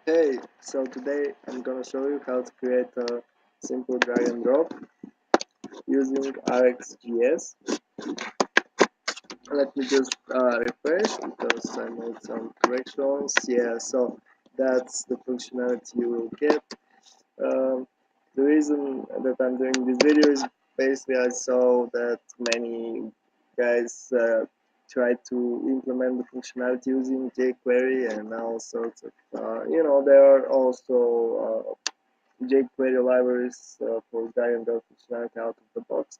Hey, so today I'm gonna show you how to create a simple drag and drop using RxJS. Let me just refresh because I made some corrections. Yeah, so that's the functionality you will get. The reason that I'm doing this video is basically I saw that many guys try to implement the functionality using jQuery and all sorts of, there are also jQuery libraries for drag and drop functionality out of the box.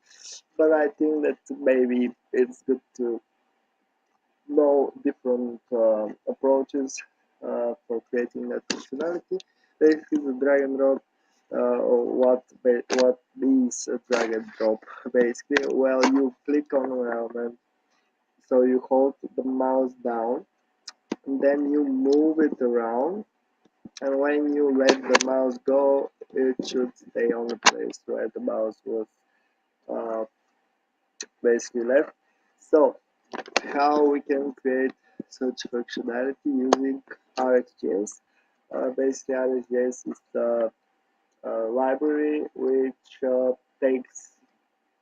But I think that maybe it's good to know different approaches for creating that functionality. Basically, the drag and drop. What is a drag and drop? Basically, well, you click on an element, so you hold the mouse down, and then you move it around. And when you let the mouse go, it should stay on the place where the mouse was uh, basically left. So, how we can create such functionality using RxJS? Basically, RxJS is the library which takes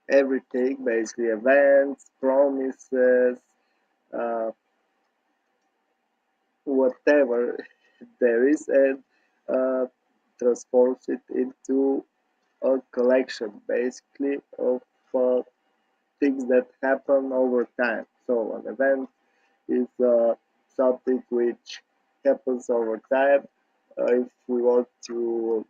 everything, basically events, promises, uh, whatever there is, and uh, transforms it into a collection, basically, of things that happen over time. So an event is something which happens over time. If we want to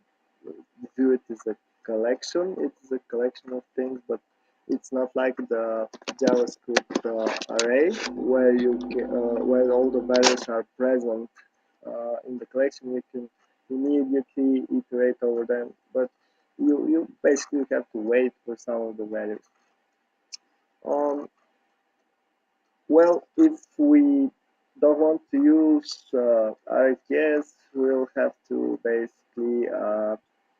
view it as a collection, it is a collection of things, but it's not like the JavaScript array where all the values are present in the collection. You can immediately iterate over them, but you basically have to wait for some of the values. Well, if we don't want to use RxJS, we'll have to basically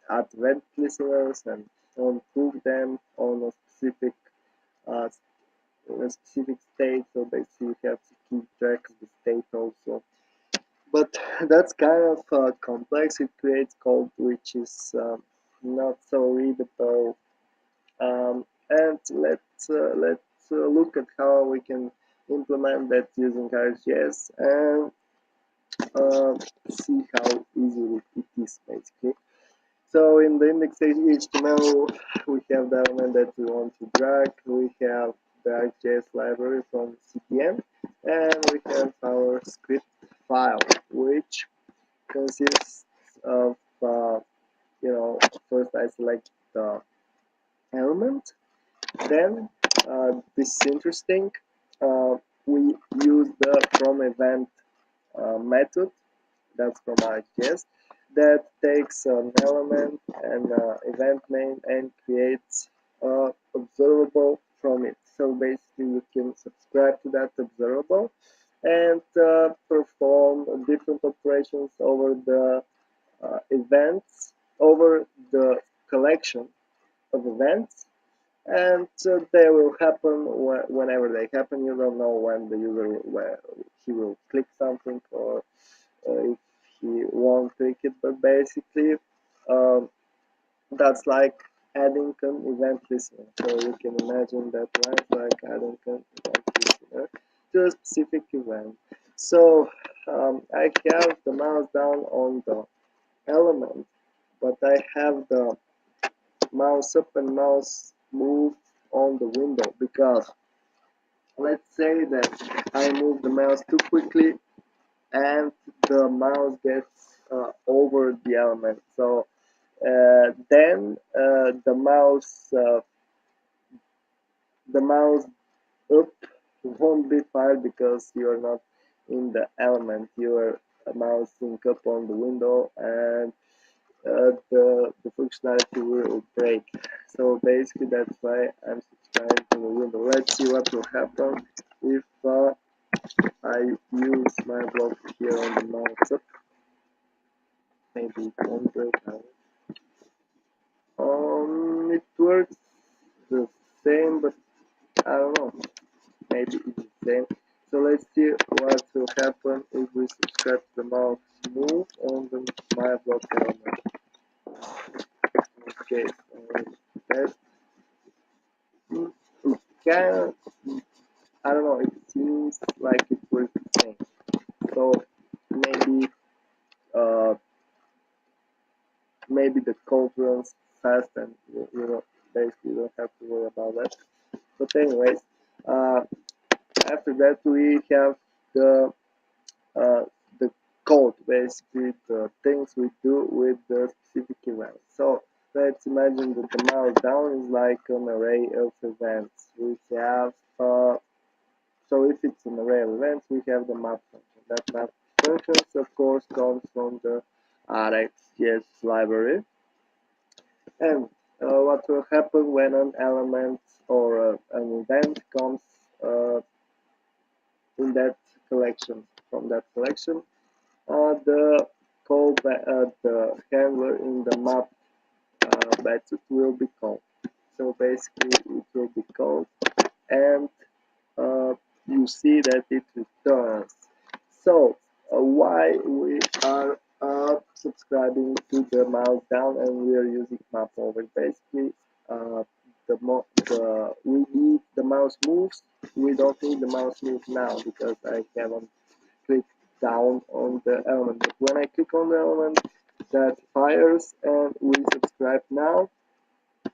add event listeners and unhook them on uh, a specific state. So basically, you have to keep track of the state also. But that's kind of complex. It creates code which is not so readable. And let's look at how we can implement that using RxJS and see how easy it is basically. So in the index.html, we have the element that we want to drag. We have the RxJS library from CPM, and we have our script file, which consists of first I select the element. Then, this is interesting, we use the from event method, that's from RxJS, that takes an element and event name and creates observable from it. So basically you can subscribe to that observable and perform different operations over the events, over the collection of events, and they will happen whenever they happen. You don't know when the user he will click something or if he won't click it, but basically um, that's like adding an event listener. So you can imagine that right, like adding an event listener to a specific event. So I have the mouse down on the element, but I have the mouse up and mouse move on the window, because let's say that I move the mouse too quickly and the mouse gets over the element. So then the mouse up won't be fired because you're not in the element. You are mousing up on the window, and the functionality will break. So basically that's why I'm subscribing to the window. Let's see what will happen if I use my block here on the mouse up. Maybe it won't break out. It works the same, but I don't know. Maybe it's the same. So let's see what will happen if we subscribe to the mouse move on the my block element. Okay, so that it can, I don't know, it seems like it works the same. So maybe uh, maybe the code runs fast and basically you don't have to worry about that. But anyways, uh, after that we have the uh, the code, basically the things we do with the specific event. So let's imagine that the mouse down is like an array of events. We have so if it's an array of events, we have the map function. That map functions, of course, comes from the RxJS library. And what will happen when an element or an event comes uh, in that collection? From that collection, the the handler in the map method will be called. So basically, it will be called, and uh, you see that it returns. So why we are subscribing to the mouse down and we are using map over? Basically, uh, we need the mouse moves. We don't need the mouse move now because I haven't clicked down on the element. But when I click on the element that fires and we subscribe now,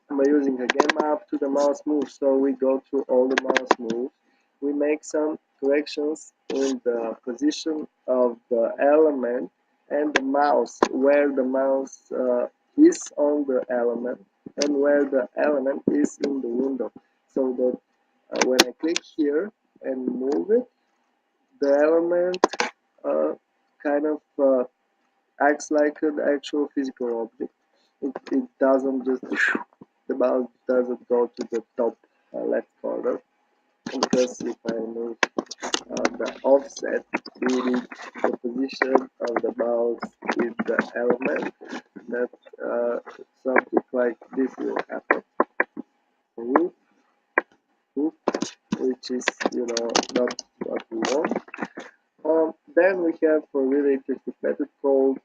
by using again map to the mouse move. So we go through all the mouse moves. We make some corrections in the position of the element and the mouse, where the mouse is on the element and where the element is in the window. So that when I click here and move it, the element kind of acts like an actual physical object. It doesn't just, the mouse doesn't go to the top left corner, because if I move the offset, meaning the position of the mouse with the element, that something like this will happen. Whoop, whoop, which is, not what we want. Then we have a really interesting method called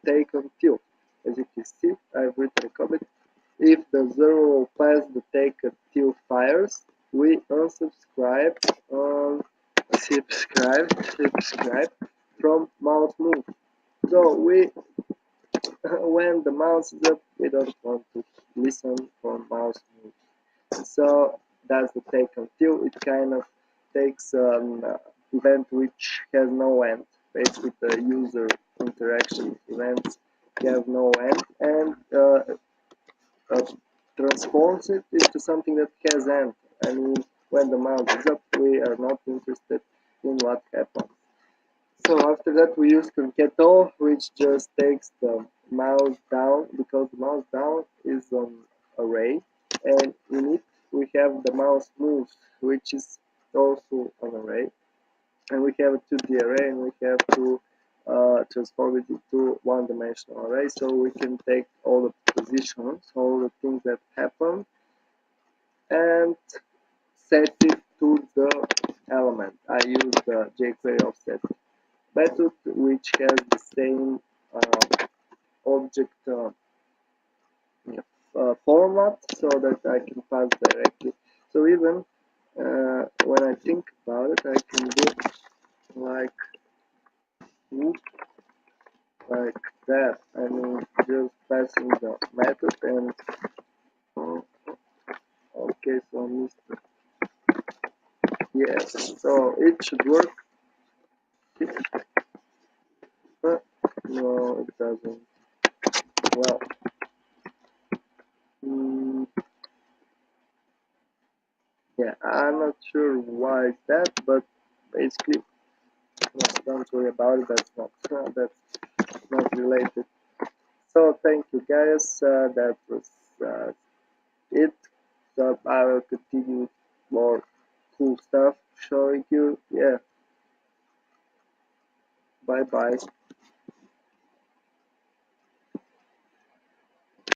take until. As you can see, I've written a comment. If the 0 pass the take until fires, we unsubscribe, subscribe from mouse move. So we, when the mouse is up, we don't want to listen for mouse move. So that's the take until. It kind of takes an event which has no end. Basically, the user interaction events have no end, and uh, transforms it into something that has end. I mean, when the mouse is up, we are not interested in what happens. So after that, we use concat, which just takes the mouse down, because the mouse down is an array, and in it we have the mouse moves, which is also an array, and we have a 2D array, and we have to transform it into one-dimensional array, so we can take all the positions, all the things that happen, and set it to the element. I use the jQuery offset method, which has the same object format, so that I can pass directly. So even when I think about it, I can do like like that. I mean, just passing the method and okay, so Mr. Yes, so it should work. No, it doesn't. Well, mm, yeah, I'm not sure why it's that, but basically, don't worry about it. That's not related. So thank you guys. That was it. So I will continue with more cool stuff showing you. Yeah. Bye bye.